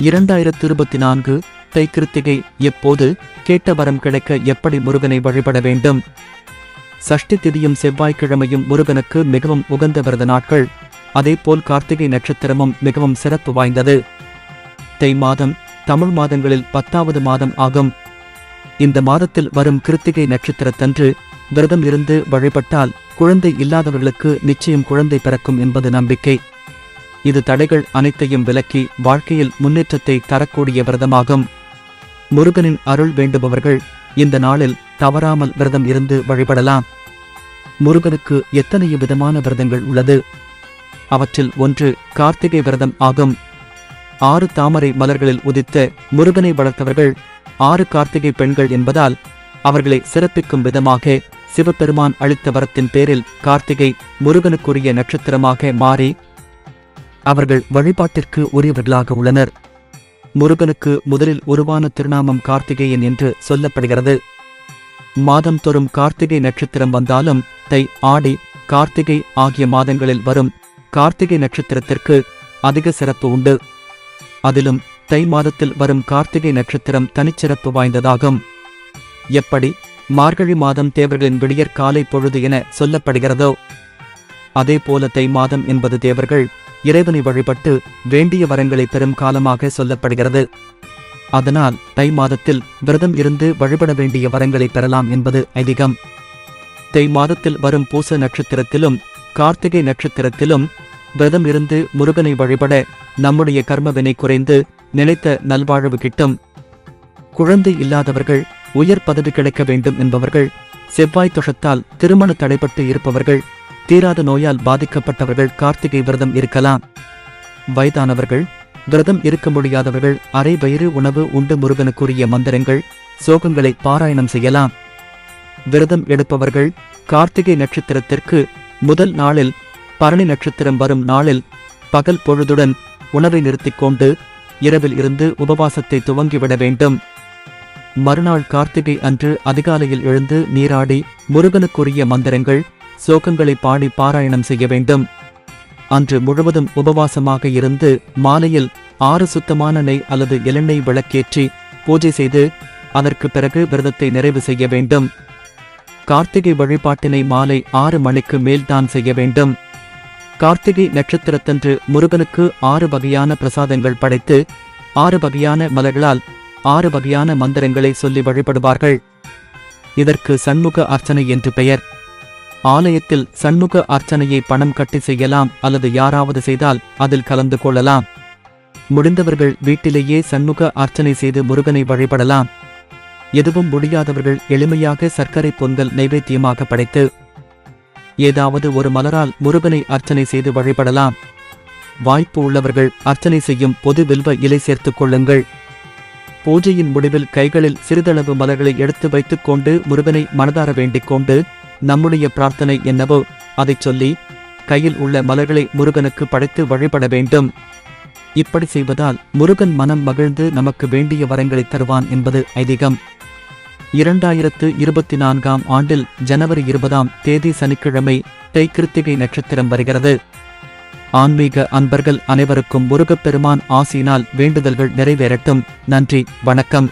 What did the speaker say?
2024 தை கிருத்திகை எப்போது கேட்ட வரம் கிடைக்க எப்படி முருகனை வழிபட வேண்டும்? சஷ்டி திதியும் செவ்வாய்க்கிழமையும் முருகனுக்கு மிகவும் உகந்த விரத நாட்கள். அதேபோல் கார்த்திகை நட்சத்திரமும் மிகவும் சிறப்பு வாய்ந்தது. தை மாதம் தமிழ் மாதங்களில் 10வது மாதம் ஆகும். இந்த மாதத்தில் வரும் கிருத்திகை நட்சத்திரத்தன்று விரதம் இருந்து வழிபட்டால் குழந்தை இல்லாதவர்களுக்கு நிச்சயம் குழந்தை பிறக்கும் என்பது நம்பிக்கை. இது தடைகள் அனைத்தையும் விலக்கி வாழ்க்கையில் முன்னேற்றத்தை தரக்கூடிய விரதமாகும். முருகனின் அருள் வேண்டுபவர்கள் இந்த நாளில் தவறாமல் விரதம் இருந்து வழிபடலாம். முருகனுக்கு எத்தனையோ விதமான விரதங்கள் உள்ளது. அவற்றில் ஒன்று கார்த்திகை விரதம் ஆகும். 6 தாமரை மலர்களில் உதித்த முருகனை வளர்த்தவர்கள் 6 கார்த்திகை பெண்கள் என்பதால் அவர்களை சிறப்பிக்கும் விதமாக சிவபெருமான் அளித்த வரத்தின் பேரில் கார்த்திகை முருகனுக்குரிய நட்சத்திரமாக மாறி அவர்கள் வழிபாட்டிற்கு உரியவர்களாக உள்ளனர். முருகனுக்கு முதலில் உருவான திருநாமம் கார்த்திகேயன் என்று சொல்லப்படுகிறது. மாதம் தோறும் கார்த்திகை நட்சத்திரம் வந்தாலும் தை, ஆடி, கார்த்திகை ஆகிய மாதங்களில் வரும் கார்த்திகை நட்சத்திரத்திற்கு அதிக சிறப்பு உண்டு. அதிலும் தை மாதத்தில் வரும் கார்த்திகை நட்சத்திரம் தனிச்சிறப்பு வாய்ந்ததாகும். எப்படி மார்கழி மாதம் தேவர்களின் விடியற் காலை பொழுது என சொல்லப்படுகிறதோ அதேபோல தை மாதம் என்பது தேவர்கள் இறைவனை வழிபட்டு வேண்டிய வரங்களை பெறும் காலமாக சொல்லப்படுகிறது. அதனால் தை மாதத்தில் விரதம் இருந்து வழிபட வேண்டிய வரங்களை பெறலாம் என்பது ஐதீகம். தை மாதத்தில் வரும் பூச நட்சத்திரத்திலும் கார்த்திகை நட்சத்திரத்திலும் விரதம் இருந்து முருகனை வழிபட நம்முடைய கர்மவினை குறைந்து நினைத்த நல்வாழ்வு கிட்டும். குழந்தை இல்லாதவர்கள், உயர் பதவி கிடைக்க வேண்டும் என்பவர்கள், செவ்வாய் தோஷத்தால் திருமண தடைப்பட்டு இருப்பவர்கள், தீராத நோயால் பாதிக்கப்பட்டவர்கள் கார்த்திகை விரதம் இருக்கலாம். வயதானவர்கள், விரதம் இருக்க முடியாதவர்கள் அரை வயிறு உணவு உண்டு முருகனுக்குரிய மந்திரங்கள், சோகங்களை பாராயணம் செய்யலாம். விரதம் எடுப்பவர்கள் கார்த்திகை நட்சத்திரத்திற்கு முதல் நாளில் பரணி நட்சத்திரம் வரும் நாளில் பகல் பொழுதுடன் உணவை நிறுத்திக் கொண்டு இரவில் இருந்து உபவாசத்தை துவங்கிவிட வேண்டும். மறுநாள் கார்த்திகை அன்று அதிகாலையில் எழுந்து நீராடி முருகனுக்குரிய மந்திரங்கள், சோகங்களை பாடி பாராயணம் செய்ய வேண்டும். அன்று முழுவதும் உபவாசமாக இருந்து மாலையில் 6 சுத்தமான நெய் அல்லது இளநெய் விளக்கேற்றி பூஜை செய்து அதற்கு பிறகு விரதத்தை நிறைவு செய்ய வேண்டும். கார்த்திகை வழிபாட்டினை மாலை 6 மணிக்கு மேல்தான் செய்ய வேண்டும். கார்த்திகை நட்சத்திரத்தன்று முருகனுக்கு 6 வகையான பிரசாதங்கள் படைத்து 6 வகையான மலர்களால் 6 வகையான மந்திரங்களை சொல்லி வழிபடுவார்கள். இதற்கு சண்முக அர்ச்சனை என்று பெயர். ஆலயத்தில் சண்முக அர்ச்சனையை பணம் கட்டி செய்யலாம் அல்லது யாராவது செய்தால் அதில் கலந்து கொள்ளலாம். முடிந்தவர்கள் வீட்டிலேயே சண்முக அர்ச்சனை செய்து முருகனை வழிபடலாம். எதுவும் முடியாதவர்கள் எளிமையாக சர்க்கரை பொங்கல் நைவேத்தியமாக படைத்து ஏதாவது ஒரு மலரால் முருகனை அர்ச்சனை செய்து வழிபடலாம். வாய்ப்பு உள்ளவர்கள் அர்ச்சனை செய்யும் பொது வில்வ இலை சேர்த்துக் கொள்ளுங்கள். பூஜையின் முடிவில் கைகளில் சிறிதளவு மலர்களை எடுத்து வைத்துக் கொண்டு முருகனை மனதார வேண்டிக் கொண்டு நம்முடைய பிரார்த்தனை என்னவோ அதைச் சொல்லி கையில் உள்ள மலர்களை முருகனுக்கு படைத்து வழிபட வேண்டும். இப்படி செய்வதால் முருகன் மனம் மகிழ்ந்து நமக்கு வேண்டிய வரங்களை தருவான் என்பது ஐதீகம். 2024ஆம் ஆண்டில் ஜனவரி 20ஆம் தேதி சனிக்கிழமை தை கிருத்திகை நட்சத்திரம் வருகிறது. ஆன்மீக அன்பர்கள் அனைவருக்கும் முருகப்பெருமான் ஆசியினால் வேண்டுதல்கள் நிறைவேறட்டும். நன்றி, வணக்கம்.